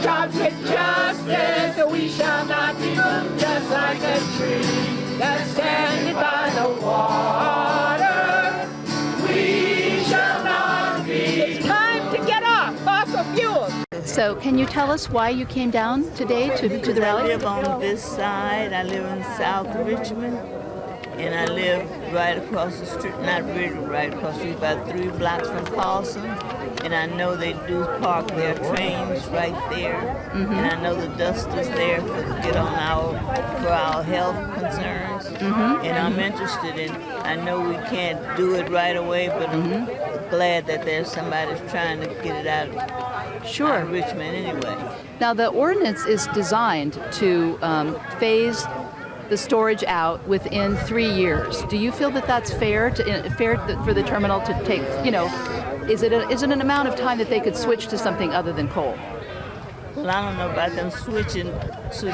jobs with justice. We shall not be moved just like a tree that's standing by the water. We shall not be. It's time to get off fossil fuels. So can you tell us why you came down today to the rally? I live on this side. I live in South Richmond. And I live right across the street, not really right across the street, about 3 blocks from Carlson. And I know they do park their trains right there. And I know the dust is there for our health concerns. And I'm interested in, I know we can't do it right away, but I'm glad that there's somebody trying to get it out of Richmond anyway. Now the ordinance is designed to phase the storage out within 3 years. Do you feel that that's fair for the terminal to take? You know, is it an amount of time that they could switch to something other than coal? Well, I don't know about them switch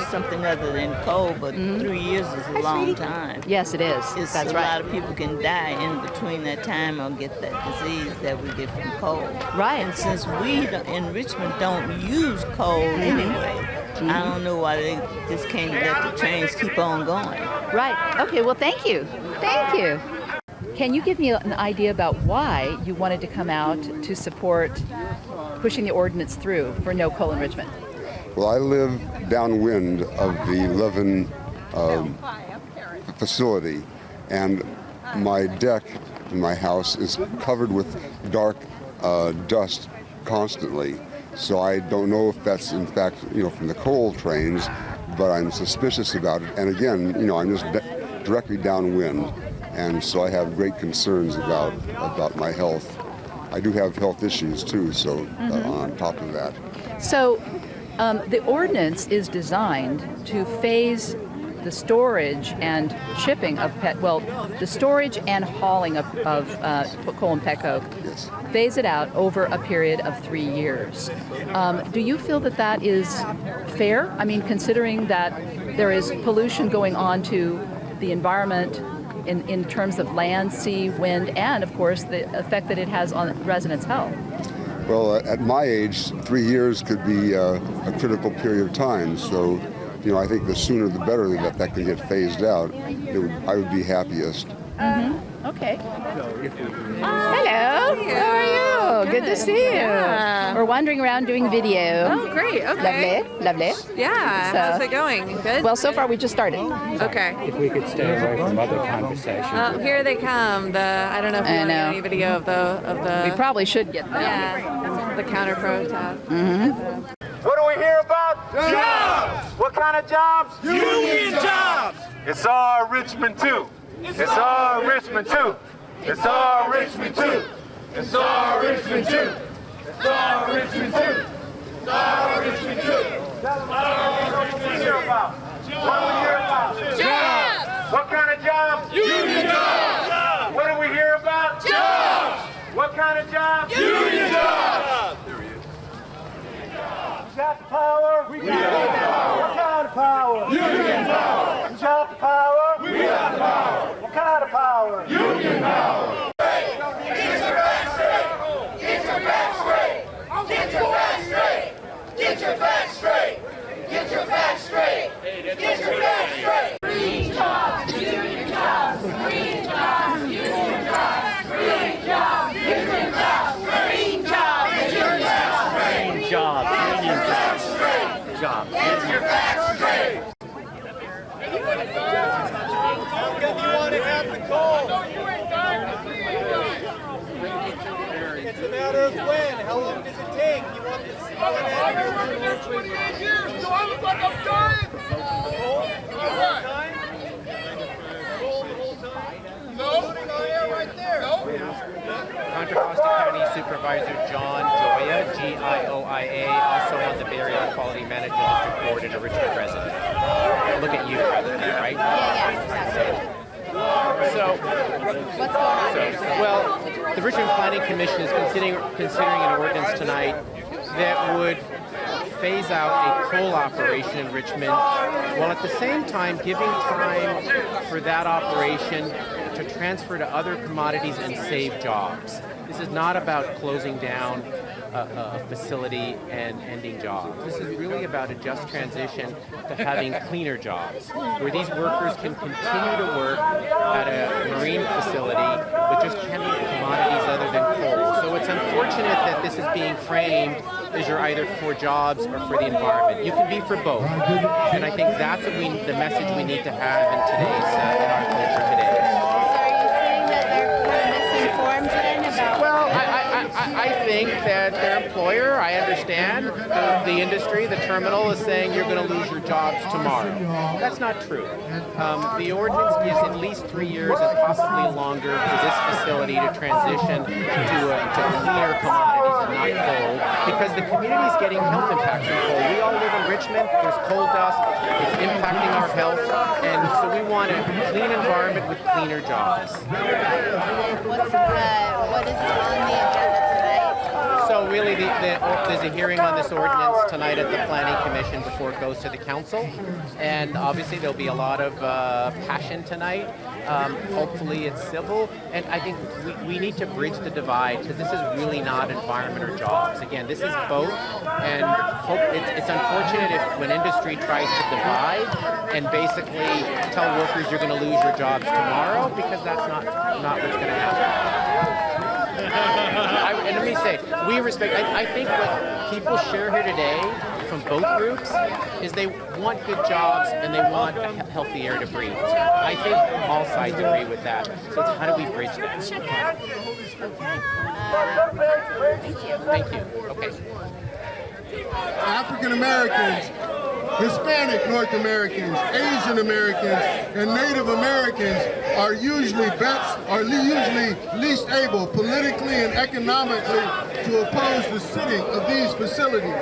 something other than coal, but 3 years is a long time. Yes, it is. That's right. A lot of people can die in between that time or get that disease that we get from coal. Right. And since we in Richmond don't use coal anyway, I don't know why they just can't let the trains keep on going. Right. Okay, well, thank you. Thank you. Can you give me an idea about why you wanted to come out to support pushing the ordinance through for no coal in Richmond? Well, I live downwind of the Levin facility, and my deck in my house is covered with dark dust constantly. So I don't know if that's in fact, from the coal trains, but I'm suspicious about it. And again, I'm just directly downwind, and so I have great concerns about my health. I do have health issues too, so on top of that. So the ordinance is designed to phase the storage and shipping of the storage and hauling of coal and petcoke. Yes. Phase it out over a period of 3 years. Do you feel that is fair? I mean, considering that there is pollution going on to the environment in terms of land, sea, wind, and of course the effect that it has on residents' health. Well, at my age, 3 years could be a critical period of time. So, I think the sooner the better that can get phased out. I would be happiest. Okay. Hello. How are you? Good to see you. Yeah. We're wandering around doing video. Oh, great. Okay. Lovely. Yeah. How's it going? Good? Well, so far we just started. Okay. If we could stay away from other conversations. Oh, here they come. I don't know if you want to get any video of the. We probably should get that. Yeah. The counter protest. What do we hear about? Jobs! What kind of jobs? Union jobs! It's all Richmond too. It's all Richmond too. It's all Richmond too. It's all Richmond too. It's all Richmond too. It's all Richmond too. What do we hear about? What do we hear about? Jobs! What kind of jobs? Union jobs! What do we hear about? Jobs! What kind of jobs? Union jobs! We got the power. We got the power. What kind of power? Union power. We got the power. We got the power. What kind of power? Union power. Get your facts straight. Get your facts straight. Get your facts straight. Get your facts straight. Get your facts straight. Get your facts straight. Green jobs. Union jobs. Green jobs. Union jobs. Green jobs. Union jobs. Green jobs. Union jobs. Green jobs. Get your facts straight! How come you want to have the coal? No, you ain't got it. It's a matter of when. How long does it take? You want this? I've been working there 28 years. Do I look like I'm dying? Coal? The whole time? Coal the whole time? No. Putting on air right there. No. Contra Costa County Supervisor John Gioia, G-I-O-I-A, also on the Bay Area Quality Management District Board and a Richmond resident. Look at you, right? Yeah. So, What's going on here? well, the Richmond Planning Commission is considering an ordinance tonight that would phase out a coal operation in Richmond, while at the same time giving time for that operation to transfer to other commodities and save jobs. This is not about closing down a facility and ending jobs. This is really about a just transition to having cleaner jobs, where these workers can continue to work at a marine facility with just chemical commodities other than coal. So it's unfortunate that this is being framed as you're either for jobs or for the environment. You can be for both, and I think that's what the message we need to have in today's in our culture today. So are you saying that they're kind of misinformed then about? Well, I think that their employer, I understand, the industry, the terminal is saying you're going to lose your jobs tomorrow. That's not true. The ordinance gives at least 3 years and possibly longer for this facility to transition to cleaner commodities and not coal, because the community is getting health impacts from coal. We all live in Richmond. There's coal dust. It's impacting our health, and so we want a clean environment with cleaner jobs. What is on the agenda tonight? So really, there's a hearing on this ordinance tonight at the Planning Commission before it goes to the Council, and obviously there'll be a lot of passion tonight. Hopefully it's civil, and I think we need to bridge the divide, because this is really not environment or jobs. Again, this is both, and it's unfortunate if when industry tries to divide and basically tell workers you're going to lose your jobs tomorrow, because that's not what's going to happen. And let me say, we respect, I think what people share here today from both groups is they want good jobs and they want a healthy air to breathe. I think all sides agree with that. So it's how do we bridge that? Thank you. Okay. African Americans, Hispanic North Americans, Asian Americans, and Native Americans are usually least able politically and economically to oppose the sitting of these facilities.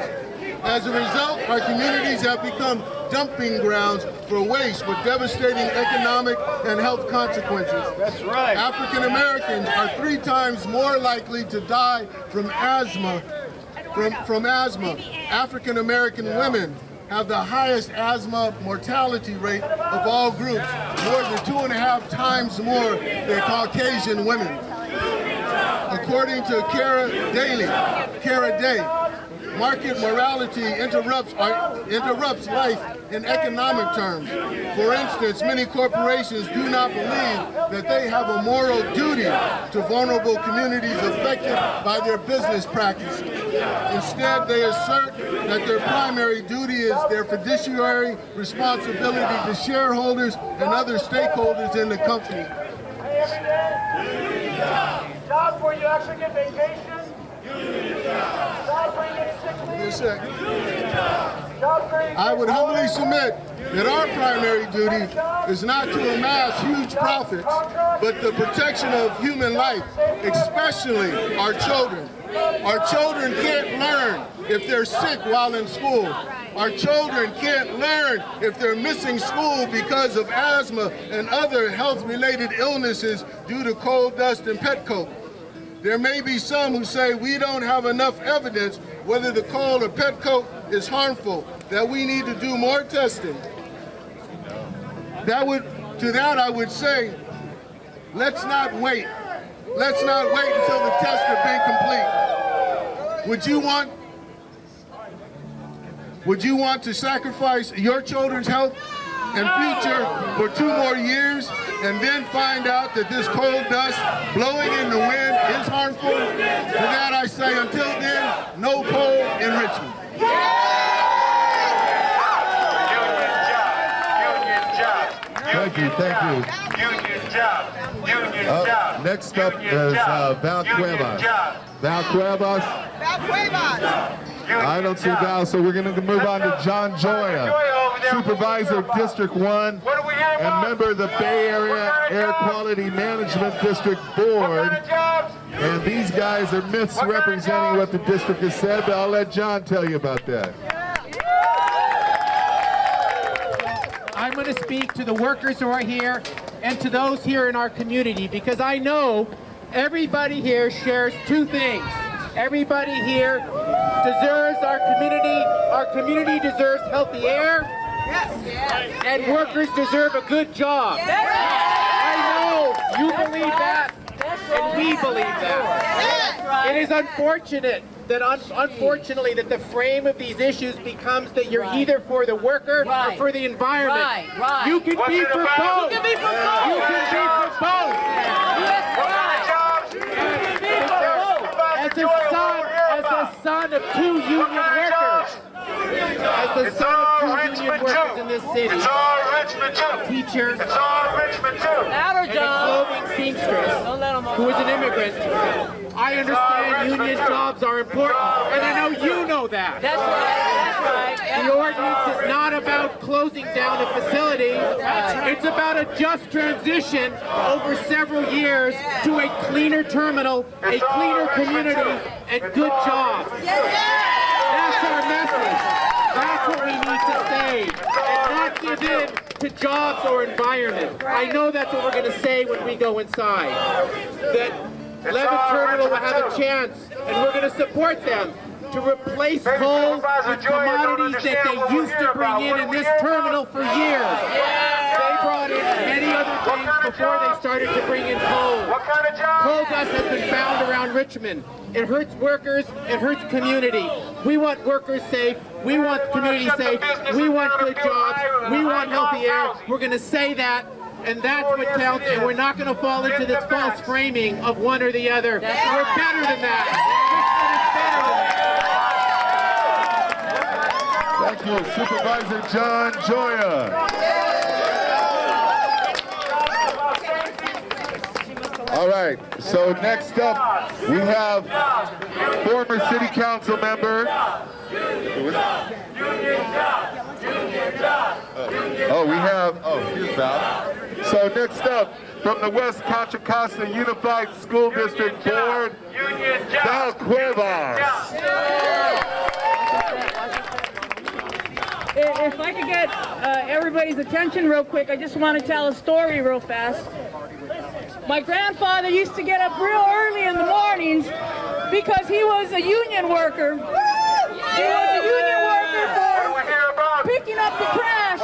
As a result, our communities have become dumping grounds for waste with devastating economic and health consequences. That's right. African Americans are 3 times more likely to die from asthma. African American women have the highest asthma mortality rate of all groups, more than 2.5 times more than Caucasian women. According to Cara Day, market morality interrupts life in economic terms. For instance, many corporations do not believe that they have a moral duty to vulnerable communities affected by their business practices. Instead, they assert that their primary duty is their fiduciary responsibility to shareholders and other stakeholders in the company. Jobs where you actually get vacation. Jobs where you get sick leave. Yes, sir. I would humbly submit that our primary duty is not to amass huge profits, but the protection of human life, especially our children. Our children can't learn if they're sick while in school. Our children can't learn if they're missing school because of asthma and other health-related illnesses due to coal dust and petcoke. There may be some who say we don't have enough evidence whether the coal or petcoke is harmful, that we need to do more testing. To that I would say, let's not wait. Let's not wait until the tests have been complete. Would you want to sacrifice your children's health and future for 2 more years and then find out that this coal dust blowing in the wind is harmful? To that I say, until then, no coal in Richmond. Thank you. Union job. Next up is Val Cuevas. Val Cuevas. I don't see Val, so we're going to move on to John Joya, Supervisor District 1 and member of the Bay Area Air Quality Management District Board. And these guys are misrepresenting what the district has said, but I'll let John tell you about that. I'm going to speak to the workers who are here and to those here in our community, because I know everybody here shares 2 things. Everybody here deserves our community deserves healthy air, and workers deserve a good job. I know you believe that, and we believe that. It is unfortunate that unfortunately that the frame of these issues becomes that you're either for the worker or for the environment. Right. You can be for both. You can be for both. You can be for both. As the son of two union workers. As the son of two union workers in this city. It's all Richmond too. Teacher. It's all Richmond too. And a clothing seamstress who is an immigrant. I understand union jobs are important, and I know you know that. That's right. The ordinance is not about closing down a facility. It's about a just transition over several years to a cleaner terminal, a cleaner community, and good jobs. That's our message. That's what we need to say, and not give in to jobs or environment. I know that's what we're going to say when we go inside. That Levin Terminal will have a chance, and we're going to support them to replace coal with commodities that they used to bring in this terminal for years. They brought in many other things before they started to bring in coal. Coal dust has been found around Richmond. It hurts workers, it hurts community. We want workers safe, we want community safe, we want good jobs, we want healthy air. We're going to say that, and that's what counts, and we're not going to fall into this false framing of one or the other. We're better than that. Thank you, Supervisor John Joya. All right, so next up, we have former City Council member. Here's Val. So next up, from the West Contra Costa Unified School District Board, Val Cuevas. If I could get everybody's attention real quick, I just want to tell a story real fast. My grandfather used to get up real early in the mornings because he was a union worker. He was a union worker for picking up the trash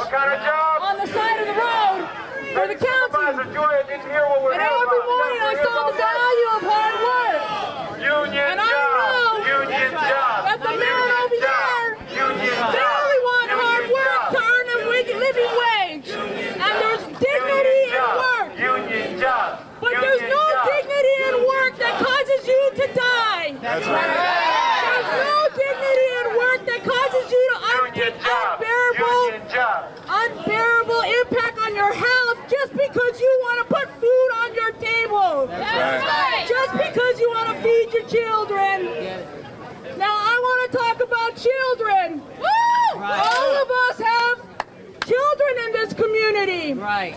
on the side of the road for the county. And every morning I saw the value of hard work. And I know that the men over there, they only want hard work to earn a living wage. And there's dignity in work. But there's no dignity in work that causes you to die. That's right. There's no dignity in work that causes you to take unbearable impact on your health just because you want to put food on your table. That's right. Just because you want to feed your children. Now I want to talk about children. Woo! Right. All of us have children in this community. Right.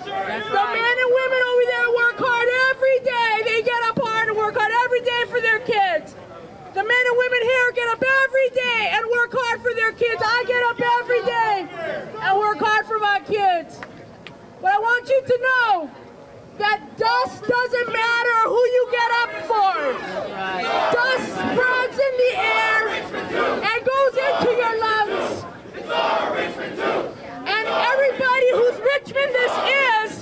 The men and women over there work hard every day. They get up hard and work hard every day for their kids. The men and women here get up every day and work hard for their kids. I get up every day and work hard for my kids. But I want you to know that dust doesn't matter who you get up for. Dust spreads in the air and goes into your lungs. And everybody whose Richmond this is,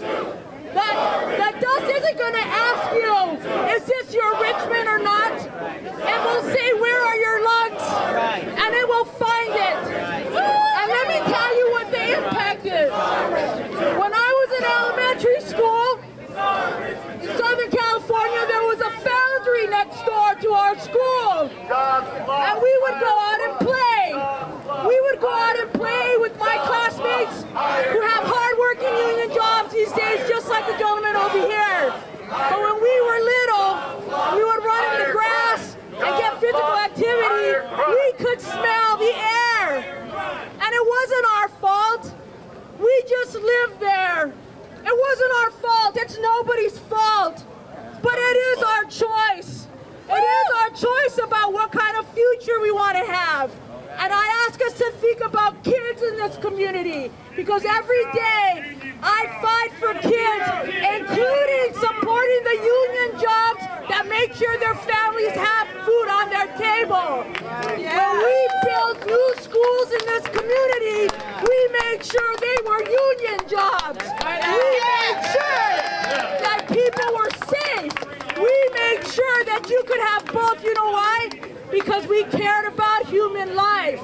that dust isn't going to ask you, is this your Richmond or not? It will say, where are your lungs? And it will find it. And let me tell you what the impact is. When I was in elementary school, in Southern California, there was a foundry next door to our school. And we would go out and play. We would go out and play with my classmates who have hard-working union jobs these days, just like the gentleman over here. But when we were little, we would run in the grass and get physical activity. We could smell the air. And it wasn't our fault. We just lived there. It wasn't our fault. It's nobody's fault. But it is our choice. It is our choice about what kind of future we want to have. And I ask us to think about kids in this community, because every day I fight for kids, including supporting the union jobs that make sure their families have food on their table. When we built new schools in this community, we made sure they were union jobs. We made sure that people were safe. We made sure that you could have both. You know why? Because we cared about human life.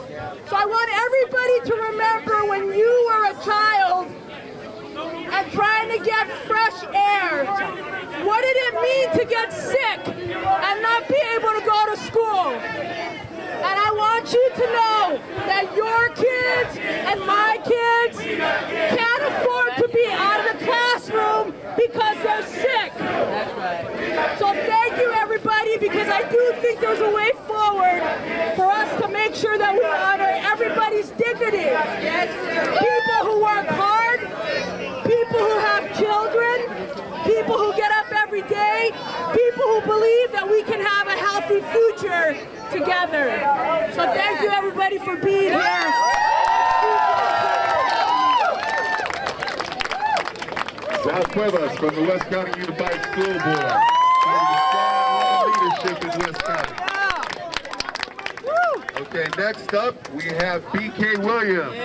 So I want everybody to remember when you were a child and trying to get fresh air. What did it mean to get sick and not be able to go to school? And I want you to know that your kids and my kids can't afford to be out of the classroom because they're sick. So thank you, everybody, because I do think there's a way forward for us to make sure that we honor everybody's dignity. People who work hard, people who have children, people who get up every day, people who believe that we can have a healthy future together. So thank you, everybody, for being here. Sal Cuevas from the West County Unified School Board. Strong leadership in West County. Okay, next up we have B.K. Williams.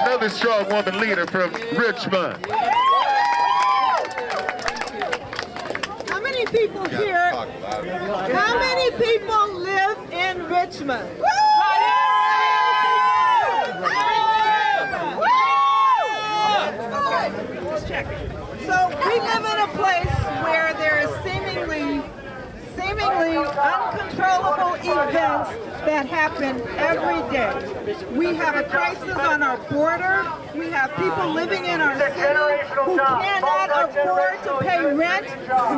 Another strong woman leader from Richmond. How many people here, how many people live in Richmond? So we live in a place where there is seemingly uncontrollable events that happen every day. We have a crisis on our border. We have people living in our city who cannot afford to pay rent.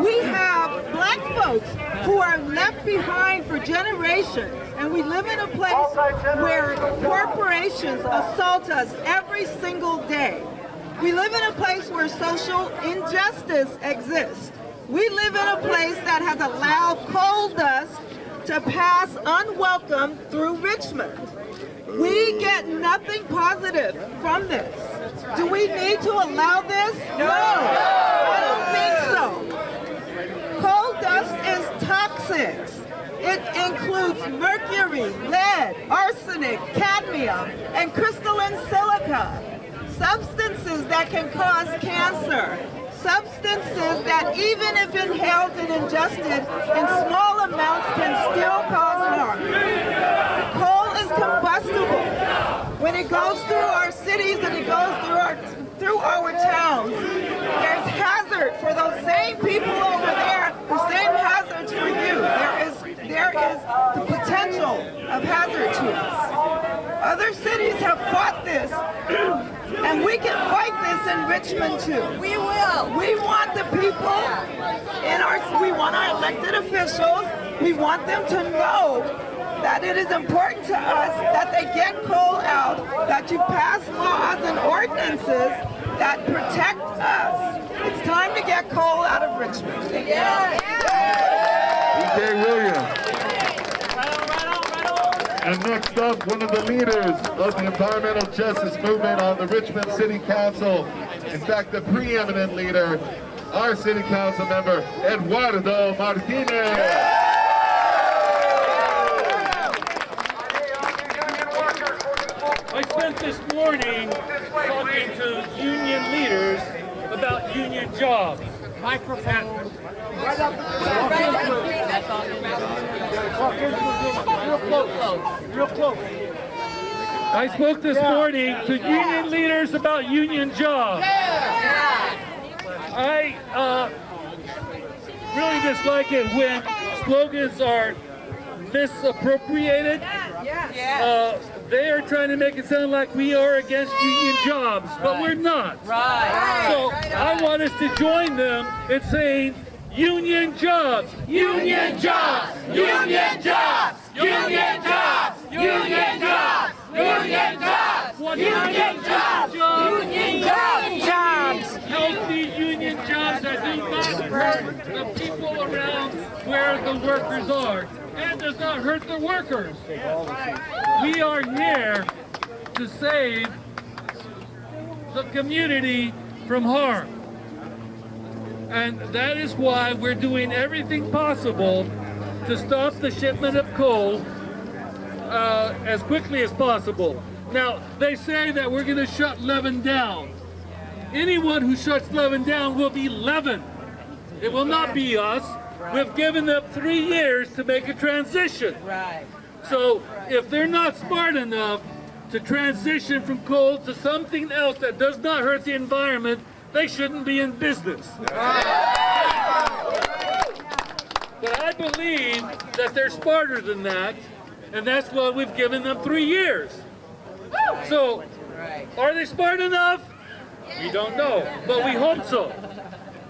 We have black folks who are left behind for generations. And we live in a place where corporations assault us every single day. We live in a place where social injustice exists. We live in a place that has allowed coal dust to pass unwelcome through Richmond. We get nothing positive from this. Do we need to allow this? No, I don't think so. Coal dust is toxic. It includes mercury, lead, arsenic, cadmium, and crystalline silica. Substances that can cause cancer. Substances that even if inhaled and ingested in small amounts can still cause harm. Coal is combustible. When it goes through our cities and it goes through our towns, there's hazard for those same people over there, the same hazards for you. There is the potential of hazard to us. Other cities have fought this, and we can fight this in Richmond too. We will. We want the people we want our elected officials, we want them to know that it is important to us that they get coal out, that you pass laws and ordinances that protect us. It's time to get coal out of Richmond. B.K. Williams. And next up, one of the leaders of the environmental justice movement on the Richmond City Council. In fact, the preeminent leader, our city council member, Eduardo Martinez. I spent this morning talking to union leaders about union jobs. Microphone. Right up. Real close. I spoke this morning to union leaders about union jobs. I really dislike it when slogans are misappropriated. They are trying to make it sound like we are against union jobs, but we're not. So I want us to join them in saying union jobs, union jobs, union jobs, union jobs, union jobs, union jobs, union jobs, union jobs, healthy union jobs that do not hurt the people around where the workers are and does not hurt the workers. We are here to save the community from harm. And that is why we're doing everything possible to stop the shipment of coal as quickly as possible. Now, they say that we're going to shut Levin down. Anyone who shuts Levin down will be Levin. It will not be us. We've given them 3 years to make a transition. Right. So if they're not smart enough to transition from coal to something else that does not hurt the environment, they shouldn't be in business. But I believe that they're smarter than that, and that's why we've given them 3 years. So, are they smart enough? We don't know, but we hope so.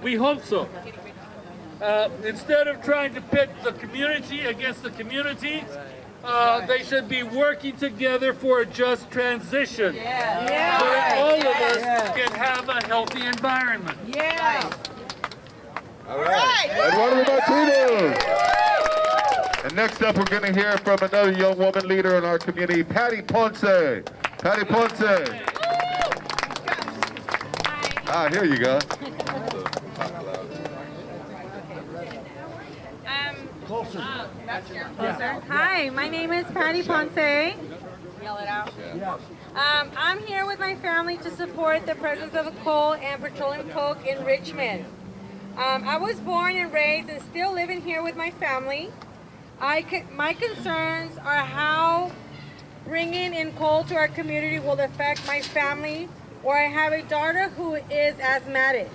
We hope so. Instead of trying to pit the community against the community, they should be working together for a just transition. So that all of us can have a healthy environment. All right. Eduardo Martinez. And next up, we're going to hear from another young woman leader in our community, Patty Ponce. Patty Ponce. Ah, here you go. Hi, my name is Patty Ponce. Yell it out. I'm here with my family to support the presence of coal and petroleum coke in Richmond. I was born and raised and still living here with my family. My concerns are how bringing in coal to our community will affect my family, where I have a daughter who is asthmatic.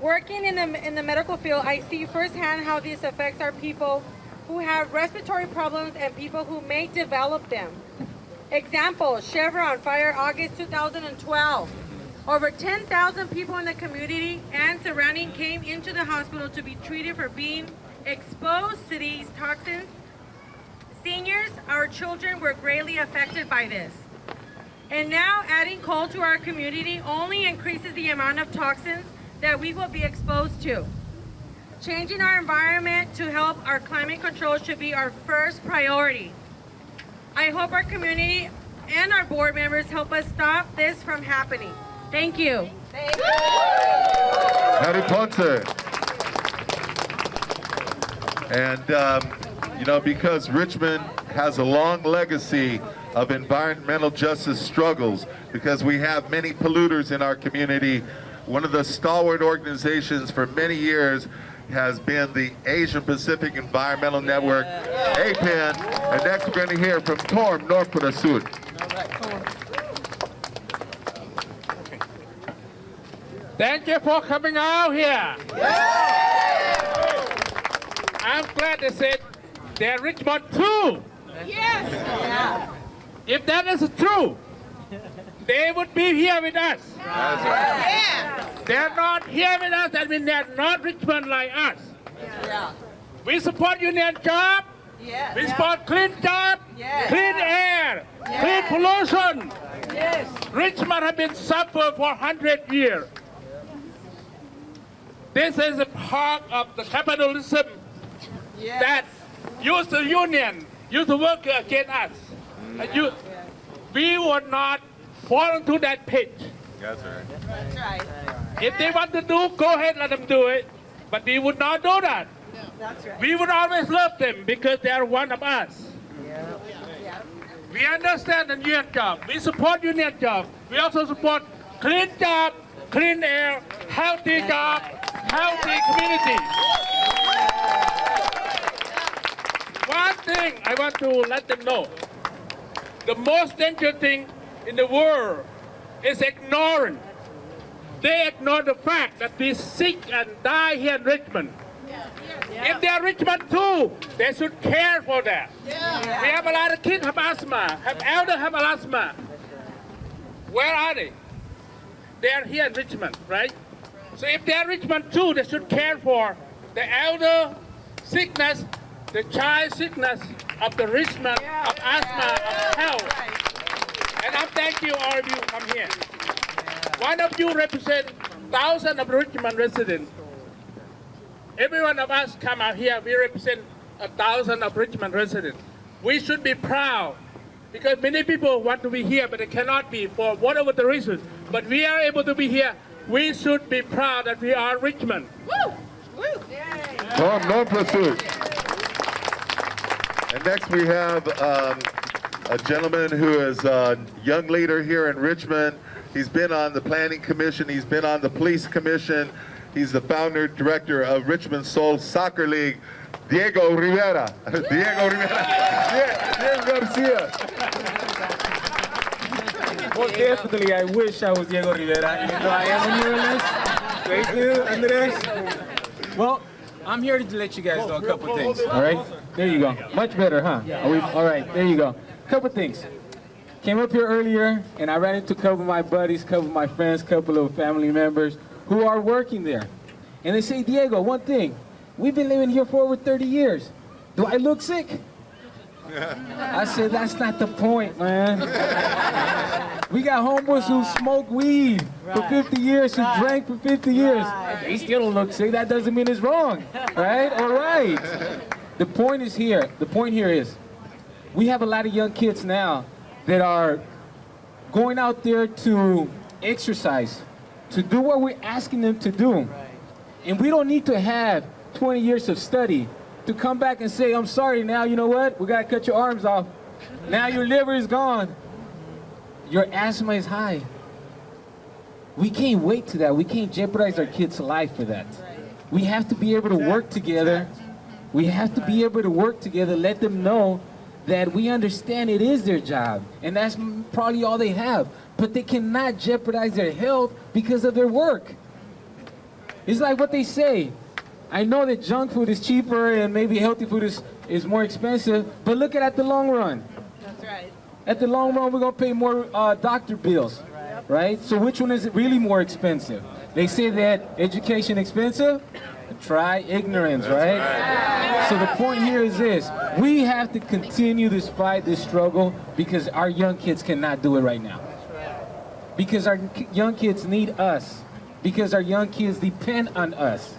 Working in the medical field, I see firsthand how this affects our people who have respiratory problems and people who may develop them. Example, Chevron fire, August 2012. Over 10,000 people in the community and surrounding came into the hospital to be treated for being exposed to these toxins. Seniors, our children, were greatly affected by this. And now adding coal to our community only increases the amount of toxins that we will be exposed to. Changing our environment to help our climate control should be our first priority. I hope our community and our board members help us stop this from happening. Thank you. Patty Ponce. And, you know, because Richmond has a long legacy of environmental justice struggles, because we have many polluters in our community, one of the stalwart organizations for many years has been the Asian Pacific Environmental Network, APEN. And next we're going to hear from Torm Northput-Sud. Thank you for coming out here. I'm glad they said they're Richmond too. Yes. If that is true, they would be here with us. They're not here with us, that means they're not Richmond like us. We support union job. We support clean job, clean air, clean pollution. Richmond has been suffering for 100 years. This is a part of the capitalism that used the union, used to work against us. We would not fall into that pit. That's right. If they want to do, go ahead, let them do it. But we would not do that. We would always love them because they are one of us. We understand the union job. We support union job. We also support clean job, clean air, healthy job, healthy community. One thing I want to let them know. The most dangerous thing in the world is ignorance. They ignore the fact that we sick and die here in Richmond. If they are Richmond too, they should care for that. We have a lot of kids have asthma, have elders have asthma. Where are they? They are here in Richmond, right? So if they are Richmond too, they should care for the elder sickness, the child sickness of the Richmond, of asthma, of health. And I thank you, all of you come here. One of you represent thousands of Richmond residents. Every one of us come out here, we represent 1,000 of Richmond residents. We should be proud because many people want to be here, but they cannot be for whatever the reason. But we are able to be here. We should be proud that we are Richmond. Woo! Woo! Torm Northput-Sud. And next we have a gentleman who is a young leader here in Richmond. He's been on the Planning Commission. He's been on the Police Commission. He's the founder, director of Richmond Souls Soccer League, Diego Rivera. Diego Rivera. Diego Garcia. Well, definitely, I wish I was Diego Rivera, even though I am a muralist. Thank you, Andres. Well, I'm here to let you guys know a couple things, all right? There you go. Much better, huh? All right, there you go. Couple things. Came up here earlier, and I ran into a couple of my buddies, couple of my friends, couple of family members who are working there. And they say, Diego, one thing, we've been living here for over 30 years. Do I look sick? I said, that's not the point, man. We got homeboys who smoke weed for 50 years, who drank for 50 years. They still don't look sick. That doesn't mean it's wrong, right? All right. The point is here. The point here is we have a lot of young kids now that are going out there to exercise, to do what we're asking them to do. And we don't need to have 20 years of study to come back and say, I'm sorry, now you know what? We gotta cut your arms off. Now your liver is gone. Your asthma is high. We can't wait to that. We can't jeopardize our kids' life for that. We have to be able to work together. We have to be able to work together, let them know that we understand it is their job, and that's probably all they have. But they cannot jeopardize their health because of their work. It's like what they say. I know that junk food is cheaper and maybe healthy food is more expensive, but look at the long run. That's right. At the long run, we're going to pay more doctor bills, right? So which one is really more expensive? They say that education expensive. Try ignorance, right? So the point here is this. We have to continue this fight, this struggle, because our young kids cannot do it right now. Because our young kids need us. Because our young kids depend on us.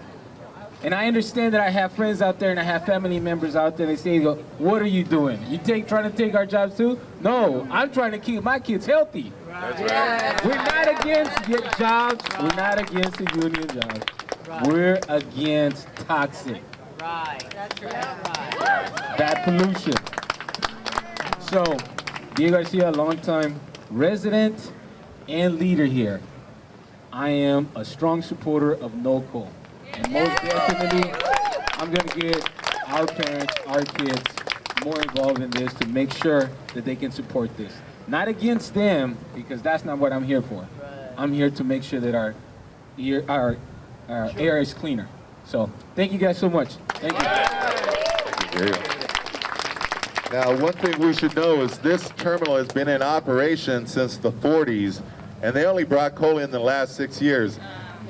And I understand that I have friends out there and I have family members out there, and they say, what are you doing? You trying to take our jobs too? No, I'm trying to keep my kids healthy. That's right. We're not against jobs. We're not against the union jobs. Right. We're against toxic. Right. That's right. Bad pollution. So, Diego Garcia, a longtime resident and leader here. I am a strong supporter of no coal. And most definitely, I'm going to get our parents, our kids more involved in this to make sure that they can support this. Not against them, because that's not what I'm here for. I'm here to make sure that our air is cleaner. So, thank you guys so much. Thank you. Now, one thing we should know is this terminal has been in operation since the 40s, and they only brought coal in the last 6 years.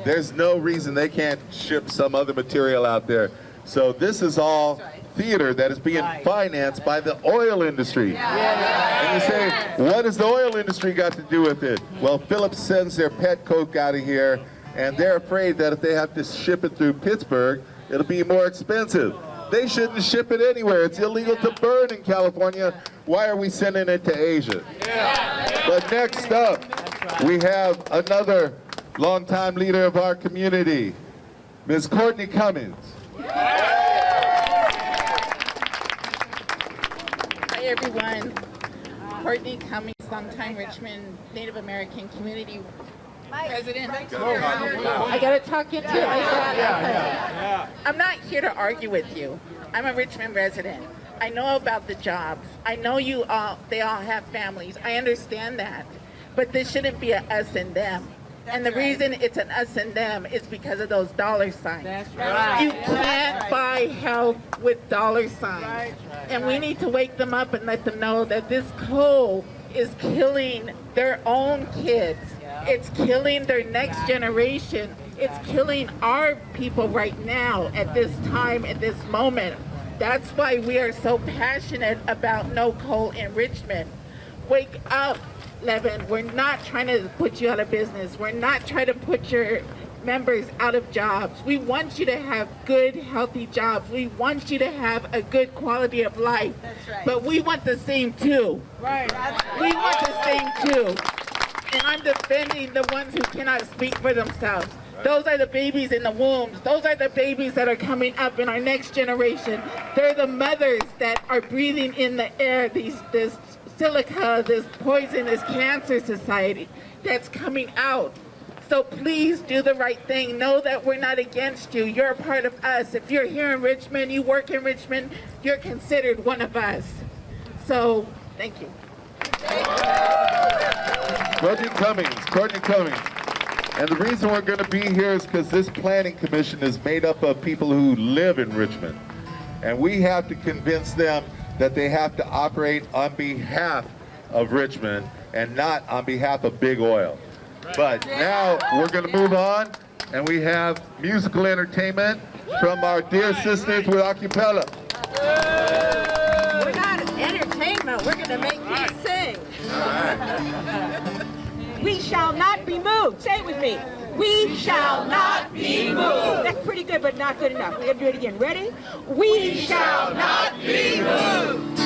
There's no reason they can't ship some other material out there. So this is all theater that is being financed by the oil industry. And you say, what has the oil industry got to do with it? Well, Phillips sends their pet coke out of here, and they're afraid that if they have to ship it through Pittsburgh, it'll be more expensive. They shouldn't ship it anywhere. It's illegal to burn in California. Why are we sending it to Asia? But next up, we have another longtime leader of our community, Ms. Courtney Cummins. Hi everyone, Courtney Cummins, longtime Richmond Native American community president. I gotta talk into it like that. I'm not here to argue with you. I'm a Richmond resident. I know about the jobs. I know they all have families. I understand that. But this shouldn't be an us and them. And the reason it's an us and them is because of those dollar signs. That's right. You can't buy health with dollar signs. And we need to wake them up and let them know that this coal is killing their own kids. It's killing their next generation. It's killing our people right now at this time, at this moment. That's why we are so passionate about no coal in Richmond. Wake up. Levin, we're not trying to put you out of business. We're not trying to put your members out of jobs. We want you to have good, healthy jobs. We want you to have a good quality of life. That's right. But we want the same too. Right. We want the same too. And I'm defending the ones who cannot speak for themselves. Those are the babies in the wombs. Those are the babies that are coming up in our next generation. They're the mothers that are breathing in the air this silica, this poison, this cancer society that's coming out. So please do the right thing. Know that we're not against you. You're a part of us. If you're here in Richmond, you work in Richmond, you're considered one of us. So, thank you. Courtney Cummings. And the reason we're going to be here is because this planning commission is made up of people who live in Richmond. And we have to convince them that they have to operate on behalf of Richmond and not on behalf of big oil. But now we're going to move on, and we have musical entertainment from our dear sisters with Acapella. We're not entertainment, we're going to make you sing. We shall not be moved. Say it with me. We shall not be moved. That's pretty good, but not good enough. We're going to do it again. Ready? We shall not be moved.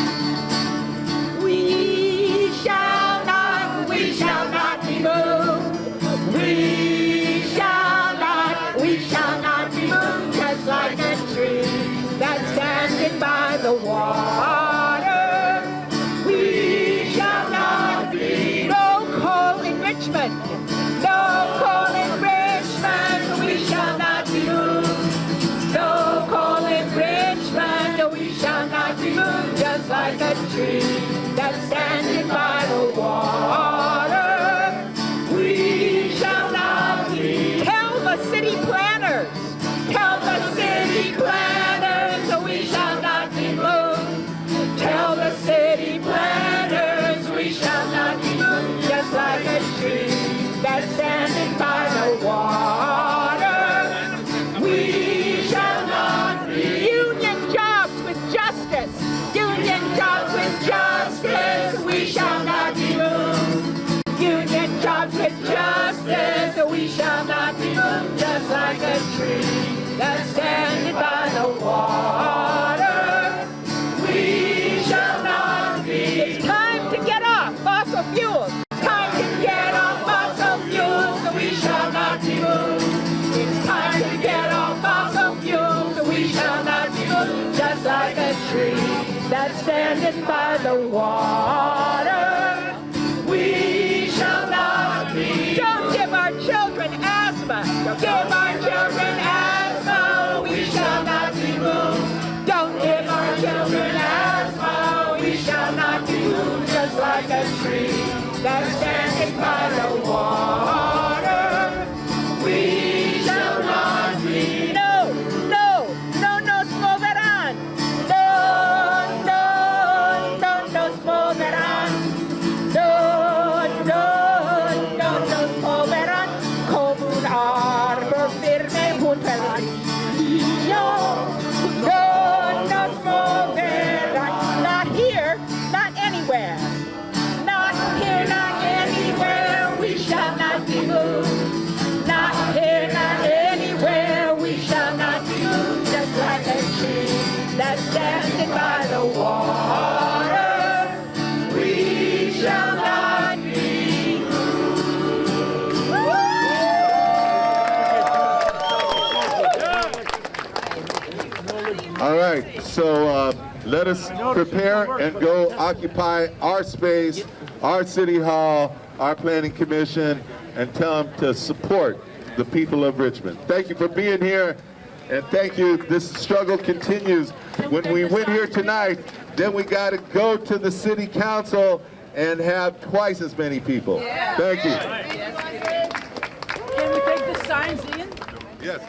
We shall not be moved. We shall not be moved. Just like a tree that's standing by the water. We shall not be. No coal in Richmond. No coal in Richmond. We shall not be moved. No coal in Richmond. We shall not be moved. Just like a tree that's standing by the water. We shall not be. Tell the city planners. Tell the city planners. We shall not be moved. Tell the city planners. We shall not be moved. Just like a tree that's standing by the water. We shall not be. Union jobs with justice. Union jobs with justice. We shall not be moved. Union jobs with justice. We shall not be moved. Just like a tree that's standing by the water. We shall not be. It's time to get off fossil fuels. It's time to get off fossil fuels. We shall not be moved. It's time to get off fossil fuels. We shall not be moved. Just like a tree that's standing by the water. We shall not be. Don't give our children asthma. Don't give our children asthma. We shall not be moved. Don't give our children asthma. We shall not be moved. Just like a tree that's standing by the water. We shall not be. No, no, no, no, slow that on. No, no, no, no, slow that on. No, no, no, no, slow that on. Kom un arbor firme junto al río. No, no, slow that on. Not here, not anywhere. Not here, not anywhere. We shall not be moved. Not here, not anywhere. We shall not be moved. Just like a tree that's standing by the water. We shall not be moved. All right, so let us prepare and go occupy our space, our city hall, our planning commission, and tell them to support the people of Richmond. Thank you for being here, and thank you. This struggle continues. When we win here tonight, then we got to go to the city council and have twice as many people. Thank you. Can we take the signs in? Yes.